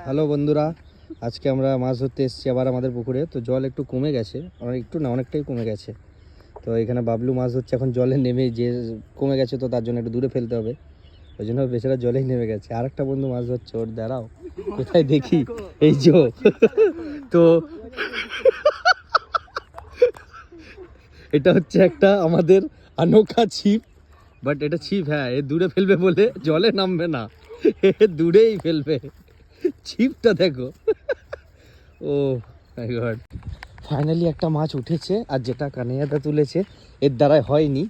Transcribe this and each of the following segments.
Hello বন্ধুরা, আজকে আমরা মাছ ধরতে এসেছি আবার আমাদের পুকুরে। তো জল একটু কমে গেছে, একটু না অনেকটাই কমে গেছে। তো এখানে বাবলু মাছ ধরছে, এখন জলে নেমে যে কমে গেছে তো তার জন্য একটু দূরে ফেলতে হবে, ওই জন্য বেচারা জলেই নেমে গেছে। আর একটা বন্ধু মাছ ধরছে, ওর দাঁড়াও কোথায় দেখি, এই যে তো এটা হচ্ছে একটা আমাদের আনোখা ছিপ, বাট এটা ছিপ, হ্যাঁ এ দূরে ফেলবে বলে জলে নামবে না, এ দূরেই ফেলবে। ছিপটা দেখো, ও মাই গড। ফাইনালি একটা মাছ উঠেছে, আর যেটা কানাইয়াদা তুলেছে এর দ্বারাই হয়নি,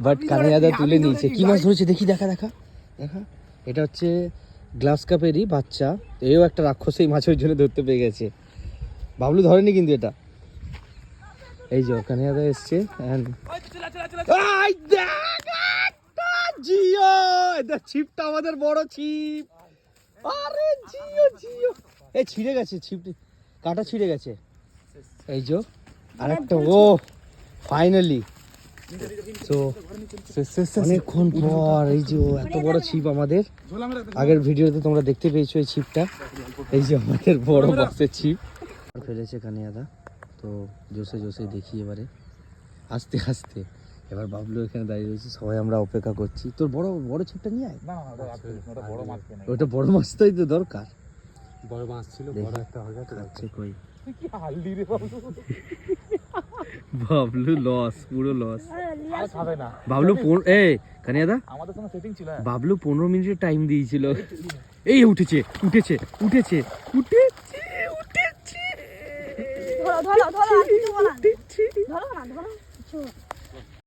বাট কানাইয়াদা তুলে নিয়েছে। কি মাছ ধরেছে দেখি, দেখা দেখা দেখা। এটা হচ্ছে গ্লাস কাপেরই বাচ্চা, এও একটা রাক্ষস এই মাছের জন্য ধরতে পেয়ে গেছে। বাবলু ধরেনি কিন্তু এটা। এই যে কানাইয়াদা এসছে, জিও, এটা ছিপটা আমাদের বড় ছিপ। আরে জিও জিও, এই ছিঁড়ে গেছে ছিপটি, কাঁটা ছিঁড়ে গেছে। এই যে আরেকটা, ও ফাইনালি। তো অনেকক্ষণ পর এই যে এত বড় ছিপ আমাদের। আগের ভিডিওতে তোমরা দেখতে পেয়েছো এই ছিপটা, এই যে আমাদের বড় বাসের ছিপ ফেলেছে কানিয়াদা। তো জোসে জোসে দেখি এবারে আস্তে আস্তে। এবার বাবলু এখানে দাঁড়িয়ে রয়েছে, সবাই আমরা অপেক্ষা করছি। তোর বড় বড় ছিপটা নিয়ে আয়। ওটা বড় মাছটাই তো দরকার। বড় মাছ ছিল, বড় একটা হয়ে গেছে। কই কি হালদি রে বাবলু, বাবলু লস, পুরো লস। আর খাবে না বাবলু এই কানিয়াদা, আমাদের সঙ্গে সেটিং ছিল। বাবলু 15 মিনিটের টাইম দিয়েছিল। এই উঠেছে উঠেছে উঠেছে উঠেছে উঠেছে, ধরো ধরো ধরো, আর কিছু বলা, ধরো না ধরো।